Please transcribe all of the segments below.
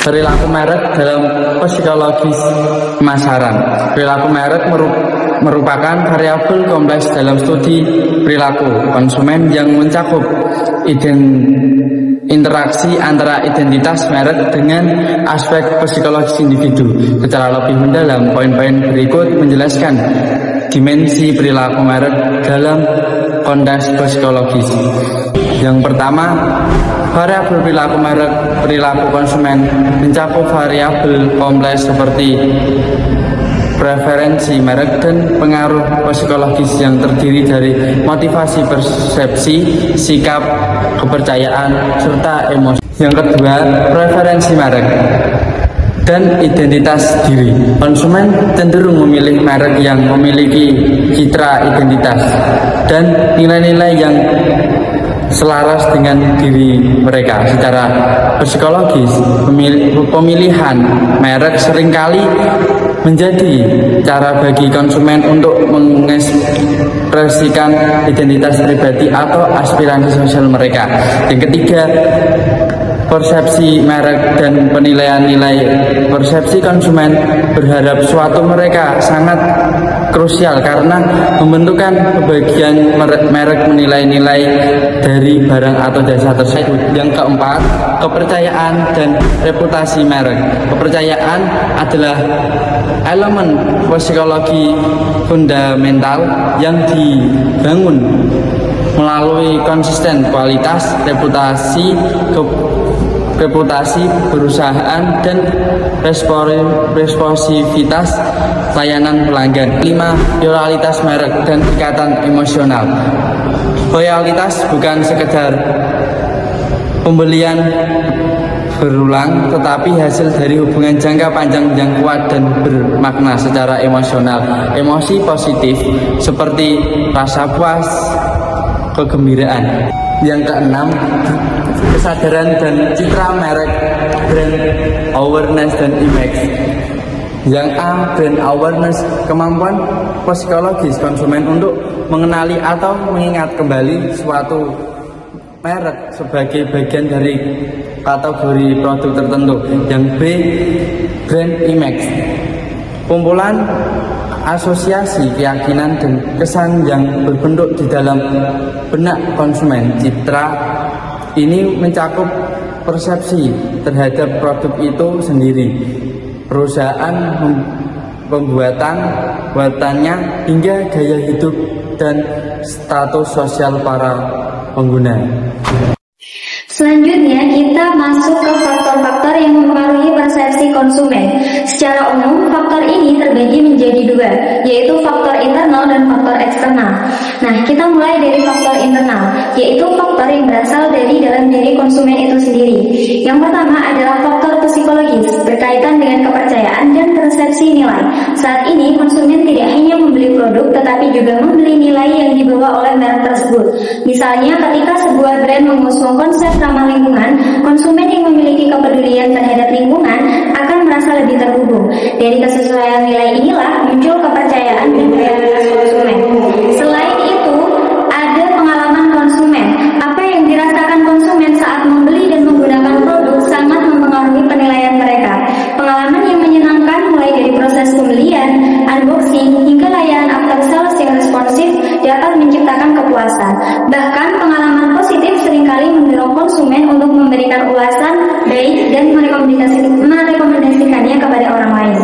Perilaku merek dalam psikologis pemasaran. Perilaku merek merupakan variabel kompleks dalam studi perilaku konsumen yang mencakup interaksi antara identitas merek dengan aspek psikologis individu. Secara lebih mendalam, poin-poin berikut menjelaskan dimensi perilaku merek dalam konteks psikologis. Yang pertama, variabel perilaku merek, perilaku konsumen mencakup variabel kompleks seperti preferensi merek dan pengaruh psikologis yang terdiri dari motivasi, persepsi, sikap, kepercayaan, serta emosi. Yang kedua, preferensi merek dan identitas diri. Konsumen cenderung memilih merek yang memiliki citra identitas dan nilai-nilai yang selaras dengan diri mereka. Secara psikologis, pemilihan merek seringkali menjadi cara bagi konsumen untuk mengekspresikan identitas pribadi atau aspirasi sosial mereka. Yang ketiga, persepsi merek dan penilaian nilai. Persepsi konsumen berharap suatu mereka sangat krusial karena membentukkan kebahagiaan merek menilai nilai dari barang atau jasa tersebut. Yang keempat, kepercayaan dan reputasi merek. Kepercayaan adalah elemen psikologi fundamental yang dibangun melalui konsisten kualitas, reputasi perusahaan dan responsivitas layanan pelanggan. 5. Loyalitas merek dan ikatan emosional. Loyalitas bukan sekedar pembelian berulang, tetapi hasil dari hubungan jangka panjang yang kuat dan bermakna secara emosional. Emosi positif seperti rasa puas, kegembiraan. Yang keenam, kesadaran dan citra merek, brand awareness dan image. Yang A, brand awareness, kemampuan psikologis konsumen untuk mengenali atau mengingat kembali suatu merek sebagai bagian dari kategori produk tertentu. Yang B, brand image, kumpulan asosiasi keyakinan dan kesan yang berbentuk di dalam benak konsumen. Citra ini mencakup persepsi terhadap produk itu sendiri, perusahaan pembuatannya, hingga gaya hidup dan status sosial para pengguna. Selanjutnya kita masuk ke faktor-faktor yang mempengaruhi persepsi konsumen. Secara umum, faktor ini terbagi menjadi dua, yaitu faktor internal dan faktor eksternal. Nah, kita mulai dari faktor internal, yaitu faktor yang berasal dari dalam diri konsumen itu sendiri. Yang pertama adalah faktor psikologis, berkaitan dengan kepercayaan dan persepsi nilai. Saat ini, konsumen tidak hanya membeli produk, tetapi juga membeli nilai yang dibawa oleh merek tersebut. Misalnya, ketika sebuah brand mengusung konsep ramah lingkungan, konsumen yang memiliki kepedulian terhadap lingkungan akan merasa lebih terhubung. Dari kesesuaian nilai inilah muncul kepercayaan dan loyalitas konsumen. Selain itu, ada pengalaman konsumen. Apa yang dirasakan konsumen saat membeli dan menggunakan produk sangat mempengaruhi penilaian mereka. Pengalaman yang menyenangkan mulai dari proses pembelian, unboxing, hingga layanan after sales yang responsif dapat menciptakan kepuasan. Bahkan pengalaman positif seringkali mendorong konsumen untuk memberikan ulasan baik dan merekomendasikannya kepada orang lain.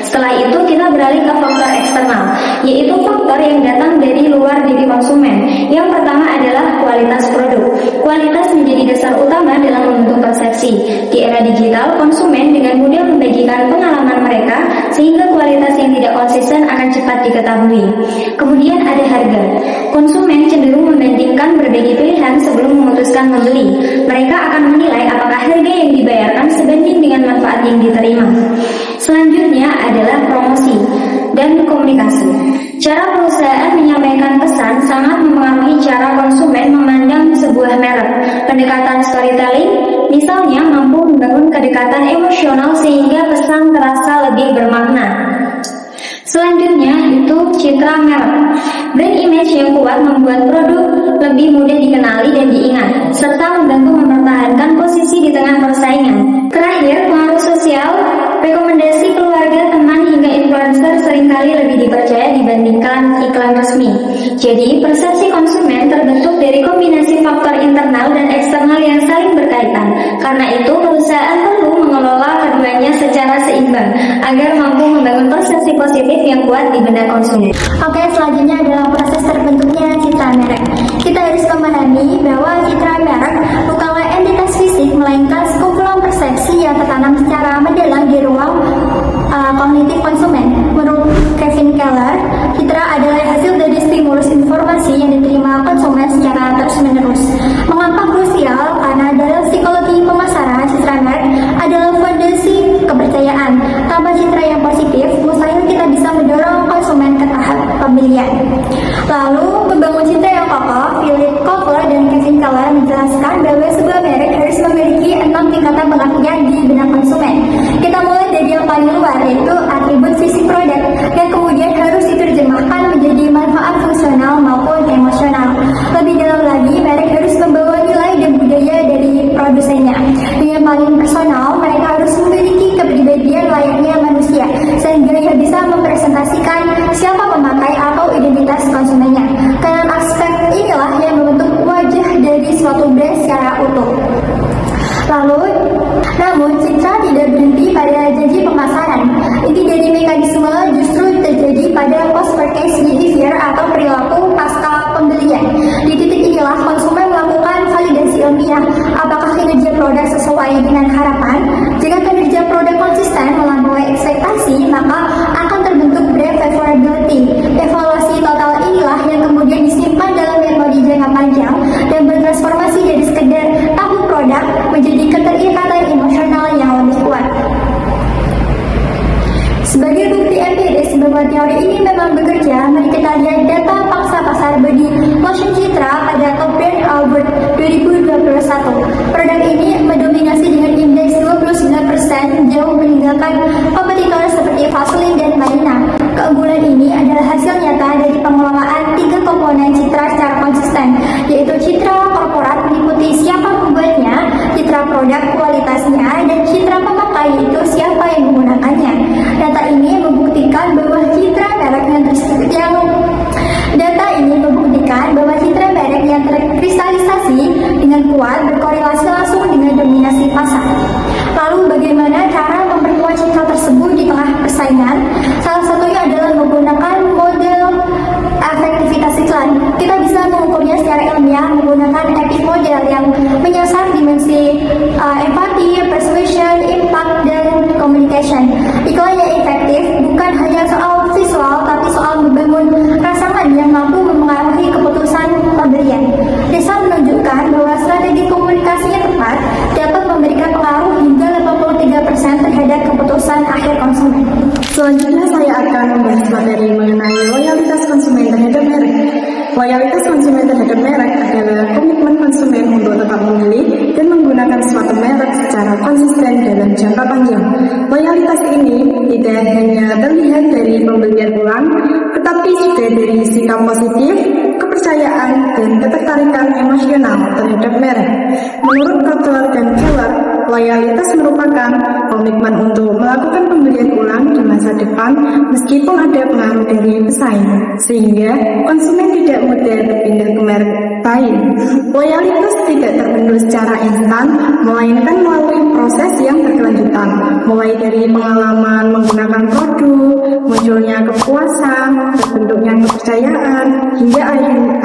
Setelah itu kita beralih ke faktor eksternal, yaitu faktor yang datang dari luar diri konsumen. Yang pertama adalah kualitas produk. Kualitas menjadi dasar utama dalam membentuk persepsi. Di era digital, konsumen dengan mudah membagikan pengalaman mereka sehingga kualitas yang tidak konsisten akan cepat diketahui. Kemudian ada harga. Konsumen cenderung membandingkan berbagai pilihan sebelum memutuskan membeli. Mereka akan menilai apakah harga yang dibayarkan sebanding dengan manfaat yang diterima. Selanjutnya adalah promosi dan komunikasi. Cara perusahaan menyampaikan pesan sangat mempengaruhi cara konsumen memandang sebuah merek. Pendekatan storytelling, misalnya, mampu membangun kedekatan emosional sehingga pesan terasa lebih bermakna. Selanjutnya itu citra merek. Brand image yang kuat membuat produk lebih mudah dikenali dan diingat, serta membantu mempertahankan posisi di tengah persaingan. Terakhir, pengaruh sosial agar mampu membangun persepsi positif yang kuat di benak konsumen. Oke, selanjutnya adalah proses terbentuknya citra merek. Kita harus memahami bahwa citra merek bukanlah entitas fisik, melainkan sekumpulan persepsi yang tertanam secara mendalam di ruang kognitif konsumen. Menurut Kevin Keller, citra adalah hasil dari stimulus informasi yang diterima konsumen secara terus-menerus. Mengapa krusial? Karena dalam psikologi pemasaran, citra merek adalah fondasi kepercayaan. Tanpa citra yang positif, mustahil kita bisa mendorong konsumen ke tahap pembelian. Lalu, membangun citra yang kokoh, Philip Kotler dan Kevin Keller menjelaskan bahwa sebuah merek harus memiliki 6 tingkatan pengertian di benak konsumen. Kita mulai dari yang paling luar, yaitu atribut fisik produk, yang kemudian harus diterjemahkan menjadi manfaat fungsional maupun emosional. Lebih dalam lagi, merek harus membawa nilai dan budaya dari produsennya. Dengan paling personal, mereka harus memiliki kepribadian layaknya manusia, sehingga ia bisa mempresentasikan siapa pemakai atau identitas konsumennya. Karena aspek inilah yang membentuk wajah dari suatu brand secara utuh. Namun citra tidak berhenti pada janji pemasaran. Inti dari mekanisme justru terjadi pada post-purchase behavior atau perilaku pasca pembelian. Di titik inilah konsumen melakukan validasi ilmiah. Apakah kinerja produk sesuai dengan harapan? Jika kinerja produk konsisten melampaui ekspektasi, maka akan terbentuk brand favorability. Evaluasi total inilah yang kemudian disimpan dalam memori jangka panjang dan bertransformasi dari sekedar tahu produk menjadi keterikatan emosional yang lebih kuat. Sebagai bukti empiris bahwa teori ini memang bekerja, mari kita lihat data pangsa pasar body lotion citra pada Top Brand Award 2021. Produk ini mendominasi dengan indeks 29%, jauh meninggalkan kompetitor seperti Vaseline dan Marina. Keunggulan ini adalah hasil nyata dari pengelolaan 3 komponen citra secara konsisten, yaitu citra korporat meliputi siapa pembuatnya, citra produk kualitasnya, dan citra pemakai, yaitu siapa yang menggunakannya. Data ini membuktikan bahwa citra merek yang terkristalisasi dengan kuat berkorelasi langsung dengan dominasi pasar. Lalu bagaimana cara memperkuat citra tersebut di tengah persaingan? Salah satunya adalah menggunakan model efektivitas iklan. Kita bisa mengukurnya secara ilmiah menggunakan EPIC model yang menyasar dimensi empati, persuasion, impact, dan communication. Iklan yang efektif bukan hanya soal visual, tapi soal membangun rangsangan yang mampu mempengaruhi keputusan pembelian. Desa menunjukkan bahwa strategi komunikasinya tepat dapat memberikan pengaruh hingga 83% terhadap keputusan akhir konsumen. Selanjutnya saya akan membahas materi mengenai loyalitas konsumen terhadap merek. Loyalitas konsumen terhadap merek adalah komitmen konsumen untuk tetap memilih dan menggunakan suatu merek secara konsisten dalam jangka panjang. Loyalitas ini tidak hanya terlihat dari pembelian ulang, tetapi juga dari sikap positif, kepercayaan, dan ketertarikan emosional terhadap merek. Menurut Kotler dan Keller, loyalitas merupakan komitmen untuk melakukan pembelian ulang di masa depan meskipun ada pengaruh dari pesaing, sehingga konsumen tidak mudah berpindah ke merek lain. Loyalitas tidak terbentuk secara instan, melainkan melalui proses yang berkelanjutan, mulai dari pengalaman menggunakan produk, munculnya kepuasan, terbentuknya kepercayaan, hingga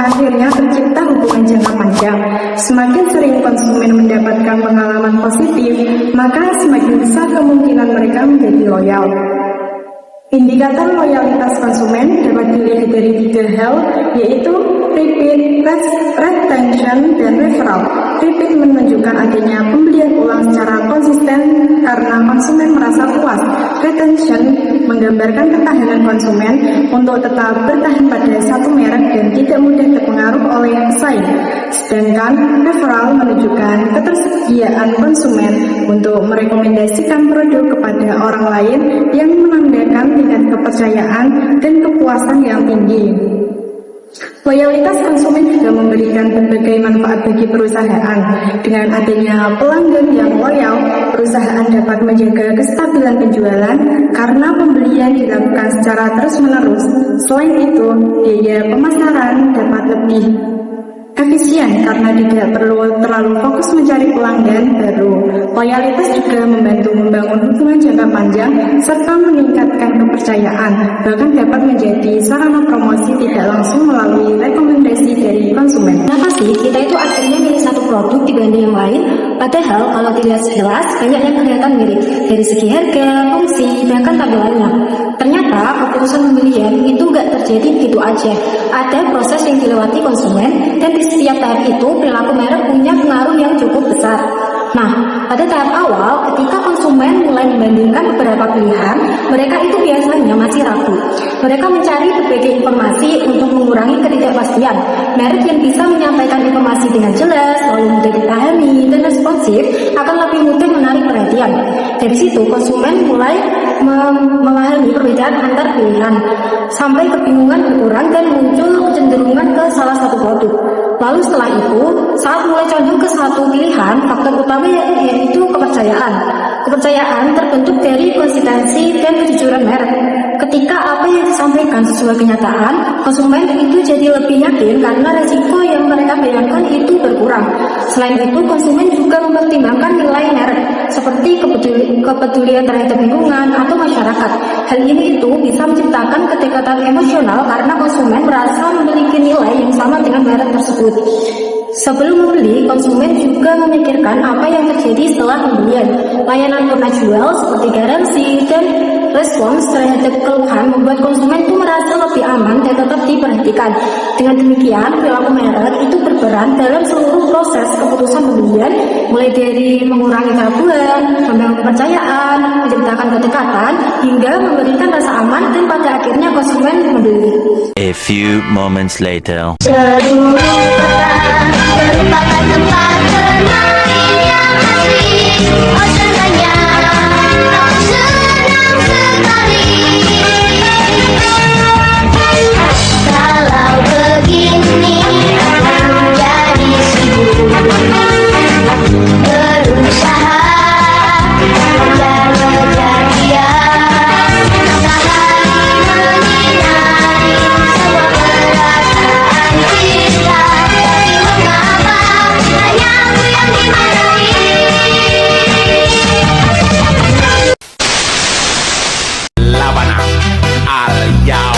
akhirnya tercipta hubungan jangka panjang. Semakin sering konsumen mendapatkan pengalaman positif, maka semakin besar kemungkinan mereka menjadi loyal. Indikator loyalitas konsumen dapat dilihat dari 3 hal, yaitu repeat, retention, dan referral. Repeat menunjukkan adanya pembelian ulang secara konsisten karena konsumen merasa puas. Retention menggambarkan ketahanan konsumen untuk tetap bertahan pada satu merek dan tidak mudah terpengaruh oleh pesaing. Sedangkan referral menunjukkan ketersediaan konsumen untuk merekomendasikan produk kepada orang lain yang menandakan tingkat kepercayaan dan kepuasan yang tinggi. Loyalitas konsumen juga memberikan berbagai manfaat bagi perusahaan. Dengan adanya pelanggan yang loyal, perusahaan dapat menjaga kestabilan penjualan karena pembelian dilakukan secara terus-menerus. Selain itu, biaya pemasaran dapat lebih efisien karena tidak perlu terlalu fokus mencari pelanggan baru. Loyalitas juga membantu membangun hubungan jangka panjang panjang, serta meningkatkan kepercayaan, bahkan dapat menjadi sarana promosi tidak langsung melalui rekomendasi dari konsumen. Kenapa sih kita itu akhirnya milih satu produk dibanding yang lain? Padahal kalau dilihat sekilas banyak yang kelihatan mirip dari segi harga, fungsi, bahkan tampilannya. Ternyata keputusan pembelian itu nggak terjadi begitu aja. Ada proses yang dilewati konsumen dan di setiap tahap itu perilaku merek punya pengaruh yang cukup besar. Nah, pada tahap awal, ketika konsumen mulai membandingkan beberapa pilihan, mereka itu biasanya masih ragu. Mereka mencari berbagai informasi untuk mengurangi ketidakpastian. Merek yang bisa menyampaikan informasi dengan jelas, lalu mudah dipahami, dan responsif akan lebih mudah menarik perhatian. Dari situ, konsumen mulai memahami perbedaan antar pilihan, sampai kebingungan berkurang dan muncul kecenderungan ke salah satu produk. Lalu setelah itu, saat mulai condong ke satu pilihan, faktor utama yaitu kepercayaan. Kepercayaan terbentuk dari konsistensi dan kejujuran merek. Ketika apa yang disampaikan sesuai kenyataan, konsumen itu jadi lebih yakin karena resiko yang mereka bayangkan itu berkurang. Selain itu, konsumen juga mempertimbangkan nilai merek, seperti kepedulian terhadap lingkungan atau masyarakat. Hal ini itu bisa menciptakan kedekatan emosional karena konsumen merasa memiliki nilai yang sama dengan merek tersebut. Sebelum membeli, konsumen juga memikirkan apa yang terjadi setelah pembelian. Layanan purna jual seperti garansi dan respons terhadap keluhan membuat konsumen itu merasa lebih aman dan tetap diperhatikan. Dengan demikian, perilaku merek itu berperan dalam seluruh proses keputusan pembelian, mulai dari mengurangi keraguan, membangun kepercayaan, menciptakan kedekatan, hingga memberikan rasa aman dan pada akhirnya konsumen membeli. A few moments later. Seluruh kota merupakan tempat bermain yang asli. Oh senangnya, aku senang sekali. Kalau begini aku jadi sibuk berusaha mengejar dia. Matahari menyinari semua perasaan kita, tapi mengapa hanya aku yang dimarahi? Laban al Yao.